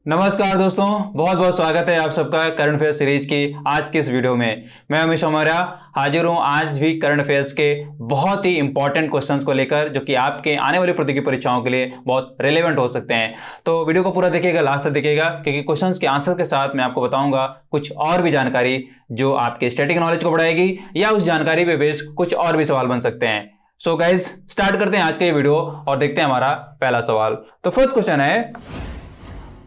नमस्कार दोस्तों, बहुत बहुत स्वागत है आप सबका करंट अफेयर्स सीरीज की आज की इस वीडियो में। मैं अमिश मौर्या हाजिर हूं आज भी करंट अफेयर्स के बहुत ही इंपॉर्टेंट क्वेश्चंस को लेकर, जो कि आपके आने वाली प्रतियोगी परीक्षाओं के लिए बहुत रिलेवेंट हो सकते हैं। तो वीडियो को पूरा देखिएगा, लास्ट तक देखिएगा, क्योंकि क्वेश्चंस के आंसर के साथ मैं आपको बताऊंगा कुछ और भी जानकारी जो आपके स्टैटिक नॉलेज को बढ़ाएगी, या उस जानकारी पे बेस्ड कुछ और भी सवाल बन सकते हैं। सो गाइज, स्टार्ट करते हैं आज का ये वीडियो और देखते हैं हमारा पहला सवाल। तो फर्स्ट क्वेश्चन है,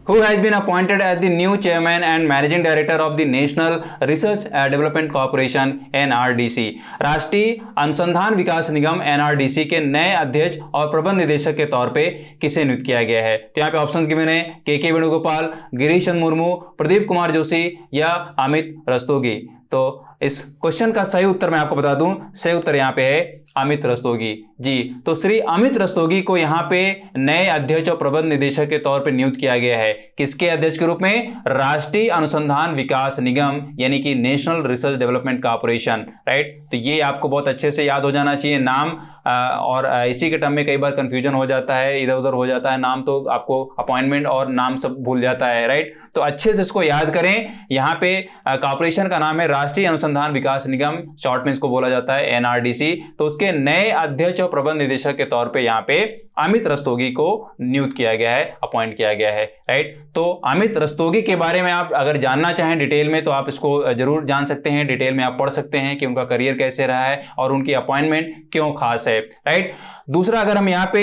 Who has been appointed as the new chairman and managing director of the National Research Development Corporation (NRDC)? राष्ट्रीय अनुसंधान विकास निगम (NRDC) के नए अध्यक्ष और प्रबंध निदेशक के तौर पे किसे नियुक्त किया गया है? तो यहाँ पे ऑप्शंस गिवन है, के वेणुगोपाल, गिरीश चंद्र मुर्मू, प्रदीप कुमार जोशी या अमित रस्तोगी। तो इस क्वेश्चन का सही उत्तर मैं आपको बता दूं, सही उत्तर यहाँ पे है अमित रस्तोगी जी। तो श्री अमित रस्तोगी को यहाँ पे नए अध्यक्ष और प्रबंध निदेशक के तौर पे नियुक्त किया गया है। किसके अध्यक्ष के रूप में? राष्ट्रीय अनुसंधान विकास निगम, यानी कि national research development corporation, right. तो ये आपको बहुत अच्छे से याद हो जाना चाहिए नाम, और इसी के टर्म में कई बार कंफ्यूजन हो जाता है, इधर उधर हो जाता है नाम, तो आपको अपॉइंटमेंट और नाम सब भूल जाता है, राइट। तो अच्छे से इसको याद करें। यहाँ पे कॉर्पोरेशन का नाम है राष्ट्रीय अनुसंधान विकास निगम, शॉर्ट में इसको बोला जाता है NRDC। तो उसके नए अध्यक्ष और प्रबंध निदेशक के तौर पे यहाँ पे अमित रस्तोगी को नियुक्त किया गया है, अपॉइंट किया गया है, राइट। तो अमित रस्तोगी के बारे में आप अगर जानना चाहें डिटेल में, तो आप इसको जरूर जान सकते हैं, डिटेल में आप पढ़ सकते हैं कि उनका करियर कैसे रहा है और उनकी अपॉइंटमेंट क्यों खास है, राइट। दूसरा, अगर हम यहाँ पे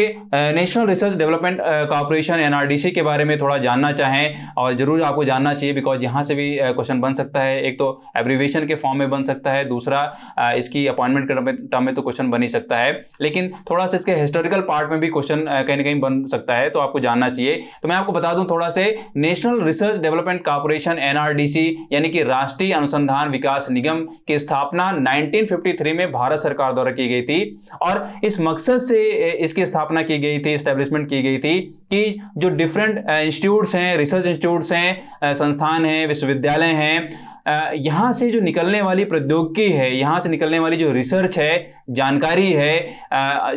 national research development corporation NRDC के बारे में थोड़ा जानना चाहें, और जरूर आपको जानना चाहिए, बिकॉज यहाँ से भी क्वेश्चन बन सकता है। एक तो एब्रीविएशन के फॉर्म में बन सकता है, दूसरा इसकी अपॉइंटमेंट के टर्म में तो क्वेश्चन बन ही सकता है, लेकिन थोड़ा सा इसके हिस्टोरिकल पार्ट में भी क्वेश्चन कहीं ना कहीं बन सकता है, तो आपको जानना चाहिए। तो मैं आपको बता दूं थोड़ा से, national research development corporation NRDC यानी कि राष्ट्रीय अनुसंधान विकास निगम की स्थापना 1953 में भारत सरकार द्वारा की गई थी, और इस मकसद से इसकी स्थापना की गई थी, एस्टेब्लिशमेंट की गई थी कि जो डिफरेंट इंस्टीट्यूट्स हैं, रिसर्च इंस्टीट्यूट्स हैं, संस्थान हैं, विश्वविद्यालय हैं, यहाँ से जो निकलने वाली प्रौद्योगिकी है, यहाँ से निकलने वाली जो रिसर्च है, जानकारी है,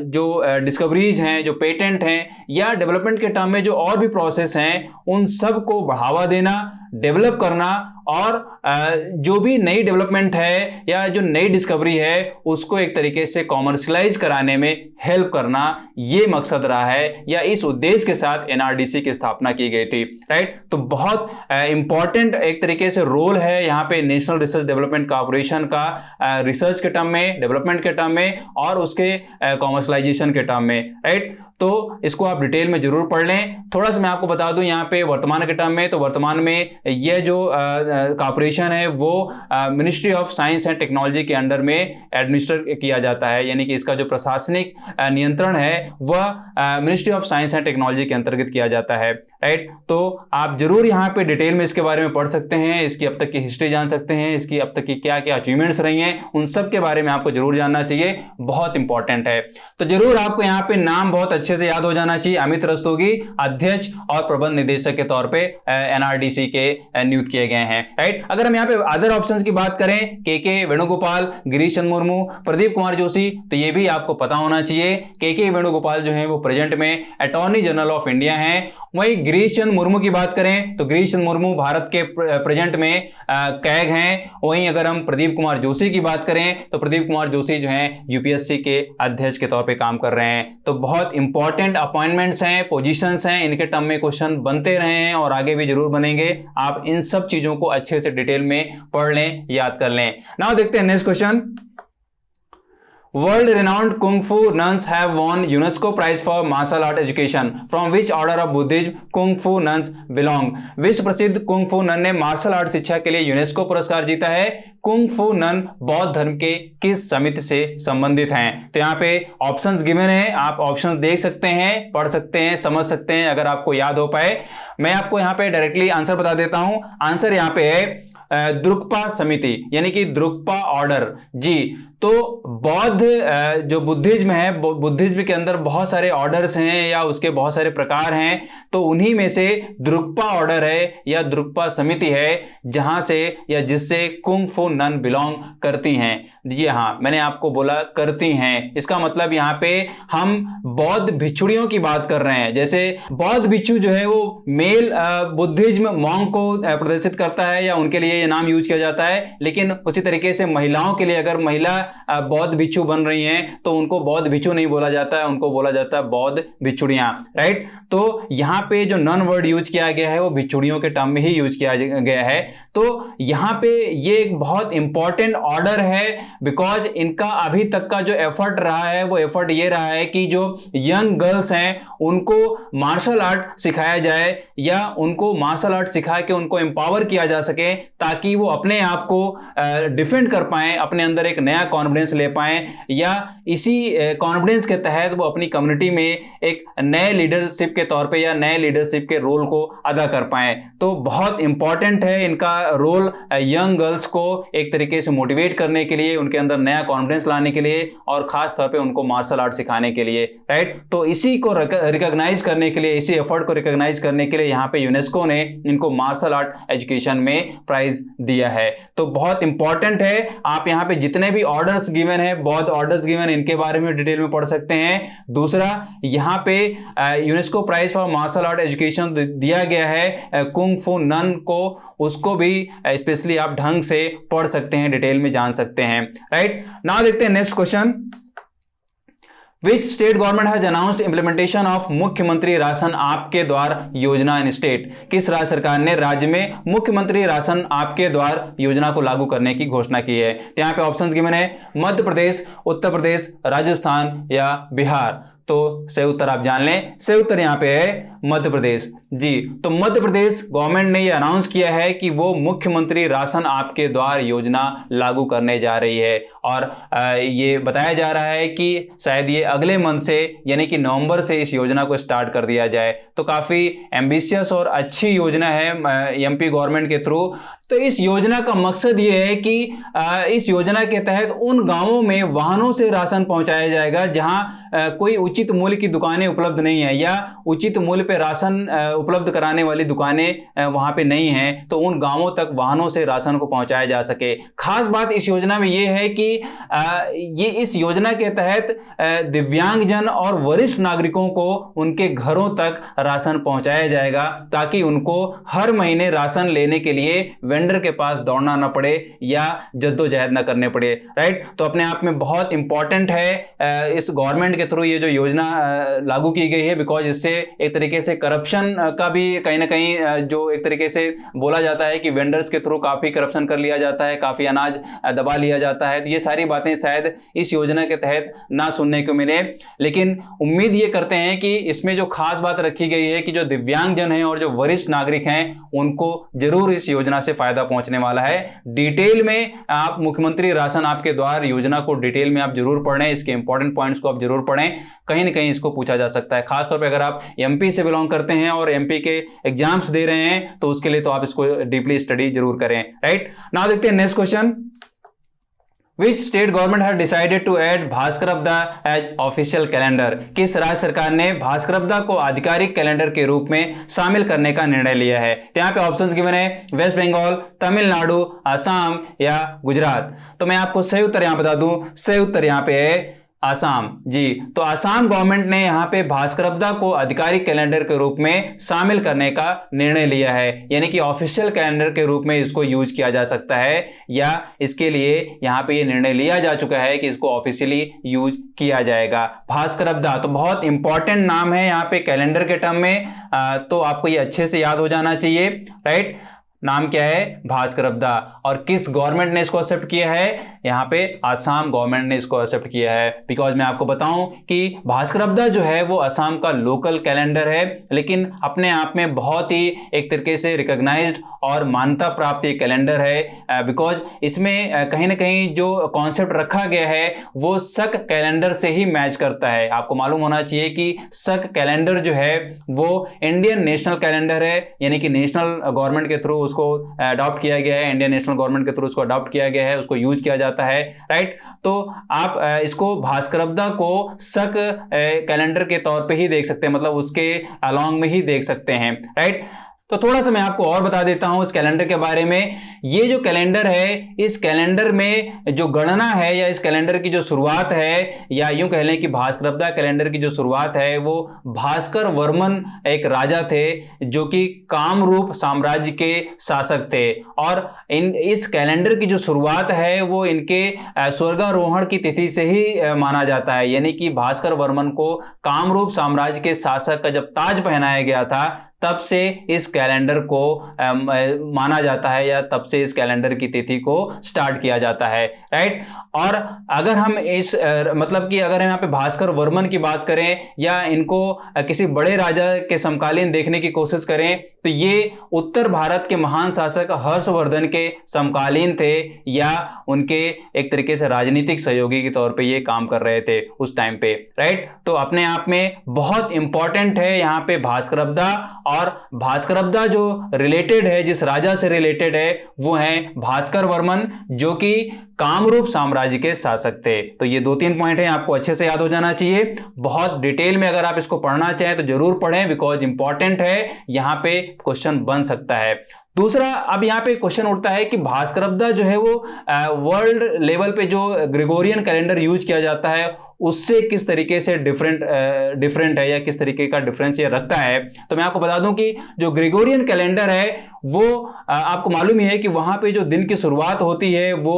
जो डिस्कवरीज हैं, जो पेटेंट हैं, या डेवलपमेंट के टर्म में जो और भी प्रोसेस हैं, उन सब को बढ़ावा देना, डेवलप करना, और जो भी नई डेवलपमेंट है या जो नई डिस्कवरी है उसको एक तरीके से कॉमर्शलाइज कराने में हेल्प करना, ये मकसद रहा है, या इस उद्देश्य के साथ NRDC की स्थापना की गई थी, राइट। तो बहुत इंपॉर्टेंट एक तरीके से रोल है यहाँ पे नेशनल रिसर्च डेवलपमेंट कॉर्पोरेशन का, रिसर्च के टर्म में, डेवलपमेंट के टर्म में, और उसके कॉमर्शलाइजेशन के टर्म में, राइट। तो इसको आप डिटेल में जरूर पढ़ लें। थोड़ा सा मैं आपको बता दूं यहाँ पे वर्तमान के टर्म में, तो वर्तमान में यह जो कॉर्पोरेशन है वो ministry of science and technology के अंडर में एडमिनिस्टर किया जाता है, यानी कि इसका जो प्रशासनिक नियंत्रण है वह ministry of science and technology के अंतर्गत किया जाता है, राइट। तो आप जरूर यहाँ पे डिटेल में इसके बारे में पढ़ सकते हैं, इसकी अब तक की हिस्ट्री जान सकते हैं, इसकी अब तक की क्या क्या अचीवमेंट्स रही हैं, उन सब के बारे में आपको जरूर जानना चाहिए, बहुत इंपॉर्टेंट है। तो जरूर आपको यहाँ पे नाम बहुत अच्छे से याद हो जाना चाहिए, अमित रस्तोगी अध्यक्ष और प्रबंध निदेशक के तौर पे NRDC के नियुक्त किए गए हैं, राइट। अगर हम यहाँ पे अदर ऑप्शंस की बात करें, के वेणुगोपाल, गिरीश चंद्र मुर्मू, प्रदीप कुमार जोशी, तो ये भी आपको पता होना चाहिए। के वेणुगोपाल जो है वो प्रेजेंट में अटॉर्नी जनरल ऑफ इंडिया हैं। वहीं गिरीश चंद्र मुर्मू की बात करें तो गिरीश चंद्र मुर्मू भारत के प्रेजेंट में कैग हैं। वहीं अगर हम प्रदीप कुमार जोशी की बात करें तो प्रदीप कुमार जोशी जो हैं UPSC के अध्यक्ष के तौर पे काम कर रहे हैं। तो बहुत इंपॉर्टेंट अपॉइंटमेंट्स हैं, पोजीशंस हैं, इनके टर्म में क्वेश्चन बनते रहे हैं और आगे भी जरूर बनेंगे। आप इन सब चीजों को अच्छे से डिटेल में पढ़ लें, याद कर लें। नाउ देखते हैं next question. World renowned Kung Fu nuns have won UNESCO prize for martial art education. From which order of Buddhism Kung Fu nuns belong? विश्व प्रसिद्ध कुंग फू नन ने मार्शल आर्ट शिक्षा के लिए यूनेस्को पुरस्कार जीता है। कुंग फू नन बौद्ध धर्म के किस समिति से संबंधित हैं? तो यहाँ पे ऑप्शंस गिवन है, आप ऑप्शंस देख सकते हैं, पढ़ सकते हैं, समझ सकते हैं, अगर आपको याद हो पाए। मैं आपको यहाँ पे डायरेक्टली आंसर बता देता हूं। आंसर यहाँ पे है द्रुक्पा समिति, यानी कि द्रुक्पा ऑर्डर जी। तो बौद्ध जो बुद्धिज्म है, बुद्धिज्म के अंदर बहुत सारे ऑर्डर्स हैं या उसके बहुत सारे प्रकार हैं, तो उन्हीं में से द्रुक्पा ऑर्डर है या द्रुक्पा समिति है जहां से या जिससे कुंग फू नन बिलोंग करती हैं। जी हाँ, मैंने आपको बोला करती हैं, इसका मतलब यहाँ पे हम बौद्ध भिक्षुणियों की बात कर रहे हैं। जैसे बौद्ध भिक्षु जो है वो मेल बुद्धिज्म मॉन्क को प्रदर्शित करता है या उनके लिए ये नाम यूज किया जाता है, लेकिन उसी तरीके से महिलाओं के लिए अगर महिला बौद्ध भिक्षु बन रही हैं तो उनको बौद्ध भिक्षु नहीं बोला जाता है, उनको बोला जाता है बौद्ध भिक्षुणियां, राइट। तो यहाँ पे जो नन वर्ड यूज किया गया है वो भिक्षुणियों के टर्म में ही यूज किया गया है। तो यहाँ पे ये एक बहुत इंपॉर्टेंट ऑर्डर है, बिकॉज इनका अभी तक का जो एफर्ट रहा है वो एफर्ट ये रहा है कि जो यंग गर्ल्स हैं उनको मार्शल आर्ट सिखाया जाए या उनको मार्शल आर्ट सिखा के उनको एम्पावर किया जा सके, ताकि वो अपने आप को डिफेंड कर पाएं, अपने अंदर एक नया कॉन्फिडेंस ले पाएं, या इसी कॉन्फिडेंस के तहत वो अपनी कम्युनिटी में एक नए लीडरशिप के तौर पे या नए लीडरशिप के रोल को अदा कर पाएं। तो बहुत इंपॉर्टेंट है इनका रोल यंग गर्ल्स को एक तरीके से मोटिवेट करने के लिए, उनके अंदर नया कॉन्फिडेंस लाने के लिए और खास तौर पे उनको मार्शल आर्ट सिखाने के लिए, राइट। तो इसी को रिकॉग्नाइज करने के लिए, इसी एफर्ट को रिकॉग्नाइज करने के लिए यहाँ पे यूनेस्को ने इनको मार्शल आर्ट एजुकेशन में प्राइज दिया है। तो बहुत इंपॉर्टेंट है, आप यहाँ पे जितने भी ऑर्डर्स गिवन है, बौद्ध ऑर्डर्स गिवन, इनके बारे में डिटेल में पढ़ सकते हैं। दूसरा, यहाँ पे UNESCO prize for martial art education दिया गया है कुंग फू नन को, उसको भी स्पेशली आप ढंग से पढ़ सकते हैं, डिटेल में जान सकते हैं, राइट। नाउ देखते हैं next question. Which state government has announced implementation of मुख्यमंत्री राशन आपके द्वार योजना इन स्टेट? किस राज्य सरकार ने राज्य में मुख्यमंत्री राशन आपके द्वार योजना को लागू करने की घोषणा की है? तो यहाँ पे ऑप्शंस गिवन है मध्य प्रदेश, उत्तर प्रदेश, राजस्थान या बिहार। तो सही उत्तर आप जान लें, सही उत्तर यहाँ पे है मध्य प्रदेश। जी, तो मध्य प्रदेश गवर्नमेंट ने ये अनाउंस किया है कि वो मुख्यमंत्री राशन आपके द्वार योजना लागू करने जा रही है, और ये बताया जा रहा है कि शायद ये अगले मंथ से यानी कि नवंबर से इस योजना को स्टार्ट कर दिया जाए। तो काफी एम्बिशियस और अच्छी योजना है एमपी गवर्नमेंट के थ्रू। तो इस योजना का मकसद ये है कि इस योजना के तहत उन गांवों में वाहनों से राशन पहुंचाया जाएगा जहां कोई उचित मूल्य की दुकानें उपलब्ध नहीं है या उचित मूल्य पे राशन उपलब्ध कराने वाली दुकानें वहां पे नहीं हैं, तो उन गांवों तक वाहनों से राशन को पहुंचाया जा सके। खास बात इस योजना में ये है कि ये इस योजना के तहत दिव्यांगजन और वरिष्ठ नागरिकों को उनके घरों तक राशन पहुंचाया जाएगा, ताकि उनको हर महीने राशन लेने के लिए वेंडर के पास दौड़ना ना पड़े या जद्दोजहद ना करने पड़े, राइट। तो अपने आप में बहुत इंपॉर्टेंट है इस गवर्नमेंट के थ्रू ये जो योजना लागू की गई है, बिकॉज इससे एक तरीके से करप्शन का भी कहीं ना कहीं जो एक तरीके से बोला जाता है कि वेंडर्स के थ्रू काफी करप्शन कर लिया जाता है, काफी अनाज दबा लिया जाता है। तो ये सारी बातें शायद इस योजना के तहत ना सुनने को मिले, लेकिन उम्मीद ये करते हैं कि इसमें जो खास बात रखी गई है कि जो दिव्यांगजन हैं और जो वरिष्ठ नागरिक हैं उनको जरूर इस योजना से फायदा पहुंचने वाला है। डिटेल में आप मुख्यमंत्री राशन आपके द्वार योजना को डिटेल में आप जरूर पढ़ें, इसके इंपॉर्टेंट पॉइंट्स को आप जरूर पढ़ें, कहीं ना कहीं इसको पूछा जा सकता है। खासतौर पे अगर आप एमपी से बिलोंग करते हैं और एमपी के एग्जाम्स दे रहे हैं तो उसके लिए तो आप इसको डीपली स्टडी जरूर करें, राइट। नाउ देखते हैं next question. Which state government has decided to add भास्करबदा as official calendar? किस राज्य सरकार ने भास्करबदा को आधिकारिक कैलेंडर के रूप में शामिल करने का निर्णय लिया है? तो यहाँ पे ऑप्शंस गिवन है वेस्ट बंगाल, तमिलनाडु, असम या गुजरात। तो मैं आपको सही उत्तर यहाँ बता दूं, सही उत्तर यहाँ पे है आसाम। जी, तो आसाम गवर्नमेंट ने यहाँ पे भास्करबदा को आधिकारिक कैलेंडर के रूप में शामिल करने का निर्णय लिया है, यानी कि ऑफिशियल कैलेंडर के रूप में इसको यूज किया जा सकता है, या इसके लिए यहाँ पे ये निर्णय लिया जा चुका है कि इसको ऑफिशियली यूज किया जाएगा। भास्करबदा तो बहुत इंपॉर्टेंट नाम है यहाँ पे कैलेंडर के टर्म में, तो आपको ये अच्छे से याद हो जाना चाहिए, राइट। नाम क्या है? भास्करबदा। और किस गवर्नमेंट ने इसको एक्सेप्ट किया है? यहाँ पे आसाम गवर्नमेंट ने इसको एक्सेप्ट किया है। बिकॉज मैं आपको बताऊं कि भास्करबदा जो है वो असम का लोकल कैलेंडर है, लेकिन अपने आप में बहुत ही एक तरीके से रिकॉग्नाइज्ड और मान्यता प्राप्त ये कैलेंडर है। बिकॉज इसमें कहीं ना कहीं जो कॉन्सेप्ट रखा गया है वो शक कैलेंडर से ही मैच करता है। आपको मालूम होना चाहिए कि शक कैलेंडर जो है वो इंडियन नेशनल कैलेंडर है, यानी कि नेशनल गवर्नमेंट के थ्रू उसको अडॉप्ट किया गया है, इंडियन नेशनल गवर्नमेंट के थ्रू उसको अडॉप्ट किया गया है, उसको यूज किया जाता है, राइट। तो आप इसको भास्करबदा को शक कैलेंडर के तौर पे ही देख सकते हैं, मतलब उसके अलॉन्ग में ही देख सकते हैं, राइट। तो थोड़ा सा मैं आपको और बता देता हूं इस कैलेंडर के बारे में। ये जो कैलेंडर है, इस कैलेंडर में जो गणना है या इस कैलेंडर की जो शुरुआत है, या यूं कह लें कि भास्करबदा कैलेंडर की जो शुरुआत है, वो भास्कर वर्मन एक राजा थे जो कि कामरूप साम्राज्य के शासक थे। और इस कैलेंडर की जो शुरुआत है वो इनके स्वर्गारोहण की तिथि से ही माना जाता है, यानी कि भास्कर वर्मन को कामरूप साम्राज्य के शासक का जब ताज पहनाया गया था तब से इस कैलेंडर को माना जाता है, या तब से इस कैलेंडर की तिथि को स्टार्ट किया जाता है, राइट। और अगर हम इस मतलब कि अगर हम यहाँ पे भास्कर वर्मन की बात करें या इनको किसी बड़े राजा के समकालीन देखने की कोशिश करें तो ये उत्तर भारत के महान शासक हर्षवर्धन के समकालीन थे, या उनके एक तरीके से राजनीतिक सहयोगी के तौर पे ये काम कर रहे थे उस टाइम पे, राइट। तो अपने आप में बहुत इंपॉर्टेंट है यहाँ पे भास्करबदा। और भास्करबदा जो रिलेटेड है, जिस राजा से रिलेटेड है, वो है भास्कर वर्मन जो कि कामरूप साम्राज्य के शासक थे। तो ये 2-3 पॉइंट हैं, आपको अच्छे से याद हो जाना चाहिए। बहुत डिटेल में अगर आप इसको पढ़ना चाहें तो जरूर पढ़ें, बिकॉज इंपॉर्टेंट है, यहां पे क्वेश्चन बन सकता है। दूसरा, अब यहाँ पे क्वेश्चन उठता है कि भास्करबदा जो है वो वर्ल्ड लेवल पे जो ग्रेगोरियन कैलेंडर यूज किया जाता है उससे किस तरीके से डिफरेंट है, या किस तरीके का डिफरेंस ये रखता है। तो मैं आपको बता दूं कि जो ग्रेगोरियन कैलेंडर है वो आपको मालूम ही है कि वहां पे जो दिन की शुरुआत होती है वो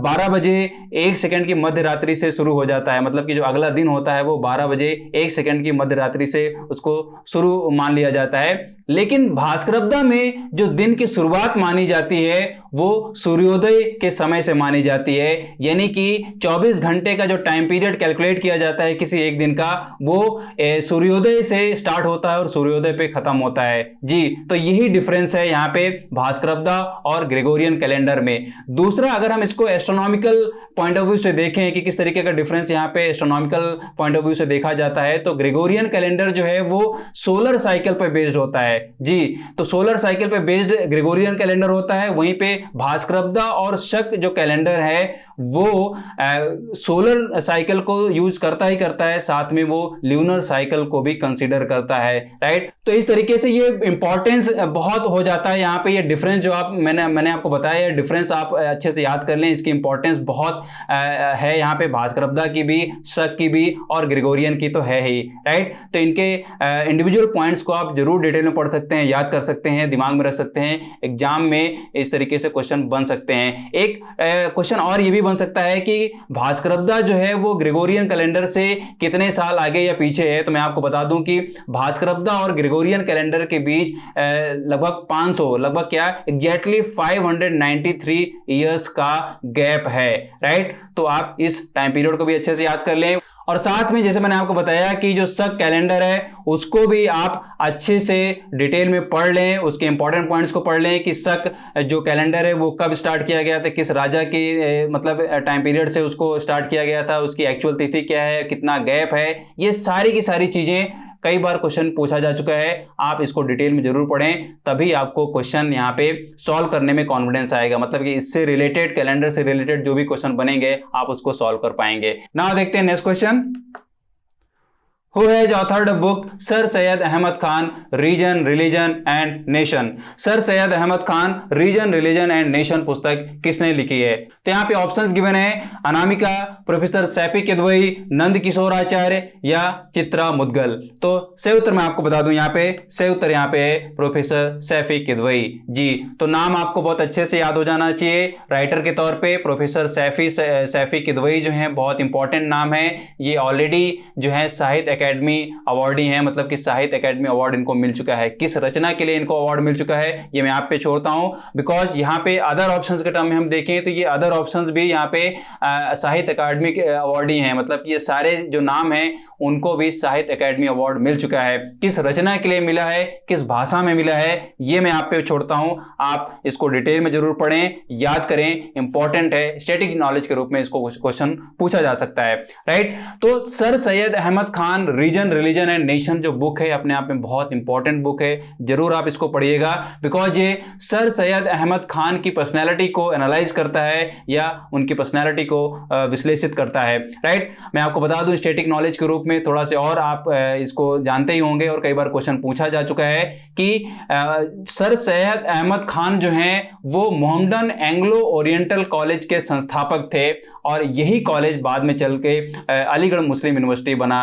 12 बजे 1 सेकंड की मध्य रात्रि से शुरू हो जाता है, मतलब कि जो अगला दिन होता है वो 12 बजे 1 सेकंड की मध्य रात्रि से उसको शुरू मान लिया जाता है। लेकिन भास्करबदा में जो दिन की शुरुआत मानी जाती है वो सूर्योदय के समय से मानी जाती है, यानी कि 24 घंटे का जो टाइम पीरियड कैलकुलेट किया जाता है किसी एक दिन का, वो सूर्योदय से स्टार्ट होता है और सूर्योदय पे खत्म होता है जी। तो यही डिफरेंस है यहाँ पे भास्करबदा और ग्रेगोरियन कैलेंडर में। दूसरा, अगर हम इसको एस्ट्रोनॉमिकल पॉइंट ऑफ व्यू से देखें कि किस तरीके का डिफरेंस यहाँ पे एस्ट्रोनॉमिकल पॉइंट ऑफ व्यू से देखा जाता है, तो ग्रेगोरियन कैलेंडर जो है वो सोलर साइकिल पर बेस्ड होता है जी। तो सोलर साइकिल पे बेस्ड ग्रेगोरियन कैलेंडर होता है, वहीं पे भास्करबदा और शक जो कैलेंडर है वो सोलर साइकिल को यूज करता ही करता है, साथ में वो ल्यूनर साइकिल को भी कंसीडर करता है, राइट। तो इस तरीके से ये इंपॉर्टेंस बहुत हो जाता है यहाँ पे। ये डिफरेंस जो मैंने आपको बताया, डिफरेंस आप अच्छे से याद कर लें, इसकी इंपॉर्टेंस बहुत है यहाँ पे, भास्करबदा की भी, शक की भी और ग्रेगोरियन की तो है ही, राइट। तो इनके इंडिविजुअल पॉइंट्स को आप जरूर डिटेल में पढ़ सकते हैं, याद कर सकते हैं, दिमाग में रख सकते हैं, एग्जाम में इस तरीके से क्वेश्चन बन सकते हैं। एक क्वेश्चन और ये भी बन सकता है कि भास्करबदा जो है वो ग्रेगोरियन कैलेंडर से कितने साल आगे या पीछे है। तो मैं आपको बता दूं कि भास्करबदा और ग्रेगोरियन कैलेंडर के बीच लगभग 500, लगभग क्या एग्जैक्टली 593 ईयर्स का गैप है, राइट। तो आप इस टाइम पीरियड को भी अच्छे से याद कर लें। और साथ में जैसे मैंने आपको बताया कि जो शक कैलेंडर है उसको भी आप अच्छे से डिटेल में पढ़ लें, उसके इंपॉर्टेंट पॉइंट्स को पढ़ लें कि शक जो कैलेंडर है वो कब स्टार्ट किया गया था, किस राजा की मतलब टाइम पीरियड से उसको स्टार्ट किया गया था, उसकी एक्चुअल तिथि क्या है, कितना गैप है, ये सारी की सारी चीजें कई बार क्वेश्चन पूछा जा चुका है। आप इसको डिटेल में जरूर पढ़ें, तभी आपको क्वेश्चन यहाँ पे सॉल्व करने में कॉन्फिडेंस आएगा, मतलब कि इससे रिलेटेड, कैलेंडर से रिलेटेड जो भी क्वेश्चन बनेंगे आप उसको सॉल्व कर पाएंगे। नाउ देखते हैं next question. Who has authored a book sir Syed Ahmed Khan reason religion and nation. Sir Syed Ahmed Khan reason religion and nation पुस्तक किसने लिखी है। तो यहाँ पे ऑप्शंस गिवन है, अनामिका, प्रोफेसर सैफी किदवई, नंद किशोर आचार्य या चित्रा मुदगल। तो सही उत्तर मैं आपको बता दूं, यहाँ पे सही उत्तर यहाँ पे है प्रोफेसर सैफी किदवई जी। तो नाम आपको बहुत अच्छे से याद हो जाना चाहिए। राइटर के तौर पे प्रोफेसर सैफी किदवई जो है बहुत इंपॉर्टेंट नाम है। ये ऑलरेडी जो है साहित्य अकेडमी अवार्डी हैं, मतलब कि साहित्य अकेडमी अवार्ड इनको मिल चुका है। किस रचना के लिए इनको अवार्ड मिल चुका है ये मैं आप पे छोड़ता हूं, बिकॉज यहाँ पे अदर ऑप्शंस के टर्म में हम देखें तो ये अदर ऑप्शंस भी यहाँ पे साहित्य अकादमी के अवार्डी हैं, मतलब ये सारे जो नाम हैं उनको भी साहित्य अकादमी अवार्ड मिल चुका है। किस रचना के लिए मिला है, किस भाषा में मिला है, ये मैं आप पे छोड़ता हूं। आप इसको डिटेल में जरूर पढ़ें, याद करें, इंपॉर्टेंट है, स्टैटिक नॉलेज के रूप में इसको क्वेश्चन पूछा जा सकता है, राइट। तो sir Syed Ahmed Khan reason religion and nation जो बुक है अपने आप में बहुत इंपॉर्टेंट बुक है, जरूर आप इसको पढ़िएगा, बिकॉज ये सर सैयद अहमद खान की पर्सनैलिटी को एनालाइज करता है या उनकी पर्सनैलिटी को विश्लेषित करता है। राइट, मैं आपको बता दूं स्टैटिक नॉलेज के रूप में थोड़ा से और आप इसको जानते ही होंगे और कई बार क्वेश्चन पूछा जा चुका है कि सर सैयद अहमद खान जो हैं वो मोहम्मडन एंग्लो ओरिएंटल कॉलेज के संस्थापक थे और यही कॉलेज बाद में चल के अलीगढ़ मुस्लिम यूनिवर्सिटी बना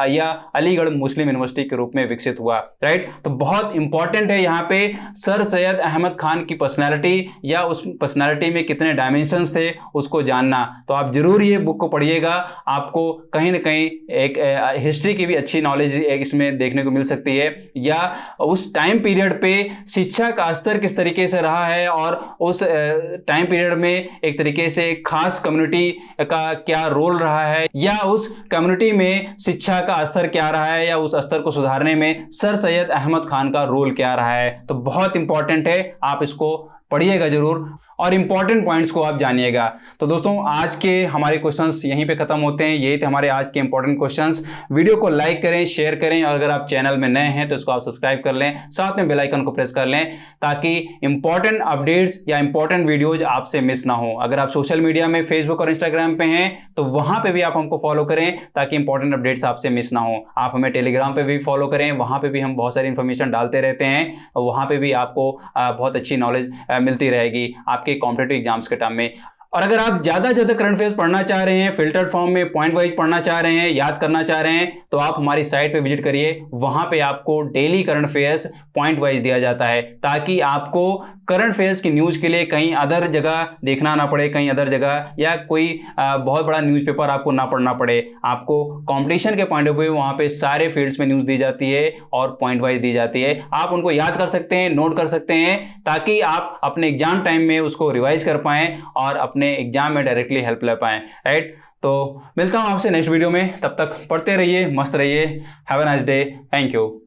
या अलीगढ़ मुस्लिम यूनिवर्सिटी के रूप में विकसित हुआ। राइट, तो बहुत इंपॉर्टेंट है यहाँ पे सर सैयद अहमद खान की पर्सनैलिटी या उस पर्सनैलिटी में कितने डायमेंशंस थे उसको जानना। तो आप जरूर ये बुक को पढ़िएगा, आपको कहीं ना कहीं एक हिस्ट्री की भी अच्छी नॉलेज इसमें देखने को मिल सकती है, या उस टाइम पीरियड पे शिक्षा का स्तर किस तरीके से रहा है और उस टाइम पीरियड में एक तरीके से खास कम्युनिटी का क्या रोल रहा है, या उस कम्युनिटी में शिक्षा का स्तर क्या रहा है, या उस स्तर को सुधारने में सर सैयद अहमद खान का रोल क्या रहा है। तो बहुत इंपॉर्टेंट है, आप इसको पढ़िएगा जरूर और इंपॉर्टेंट पॉइंट्स को आप जानिएगा। तो दोस्तों आज के हमारे क्वेश्चंस यहीं पे खत्म होते हैं, यही थे हमारे आज के इंपॉर्टेंट क्वेश्चंस। वीडियो को लाइक करें, शेयर करें और अगर आप चैनल में नए हैं तो इसको आप सब्सक्राइब कर लें, साथ में बेल आइकन को प्रेस कर लें ताकि इंपॉर्टेंट अपडेट्स या इंपॉर्टेंट वीडियोज आपसे मिस ना हो। अगर आप सोशल मीडिया में फेसबुक और इंस्टाग्राम पे हैं तो वहां पर भी आप हमको फॉलो करें ताकि इंपॉर्टेंट अपडेट्स आपसे मिस ना हो। आप हमें टेलीग्राम पर भी फॉलो करें, वहां पर भी हम बहुत सारी इंफॉर्मेशन डालते रहते हैं और वहां पर भी आपको बहुत अच्छी नॉलेज मिलती रहेगी आपके कॉम्पिटिटिव एग्जाम्स के टाइम में। और अगर आप ज्यादा करंट अफेयर्स पढ़ना चाह रहे हैं, फिल्टर्ड फॉर्म में पॉइंट वाइज पढ़ना चाह रहे हैं, याद करना चाह रहे हैं, तो आप हमारी साइट पे विजिट करिए। वहां पे आपको daily current affairs point wise दिया जाता है ताकि आपको करंट अफेयर्स की न्यूज के लिए कहीं अदर जगह देखना ना पड़े, कहीं अदर जगह या कोई बहुत बड़ा न्यूज़पेपर आपको ना पढ़ना पड़े। आपको कंपटीशन के पॉइंट ऑफ व्यू वहां पे सारे फील्ड्स में न्यूज दी जाती है और पॉइंट वाइज दी जाती है। आप उनको याद कर सकते हैं, नोट कर सकते हैं ताकि आप अपने एग्जाम टाइम में उसको रिवाइज कर पाएं और अपने एग्जाम में डायरेक्टली हेल्प ले पाएं। राइट, तो मिलता हूं आपसे नेक्स्ट वीडियो में, तब तक पढ़ते रहिए, मस्त रहिए। Have a nice day, thank you.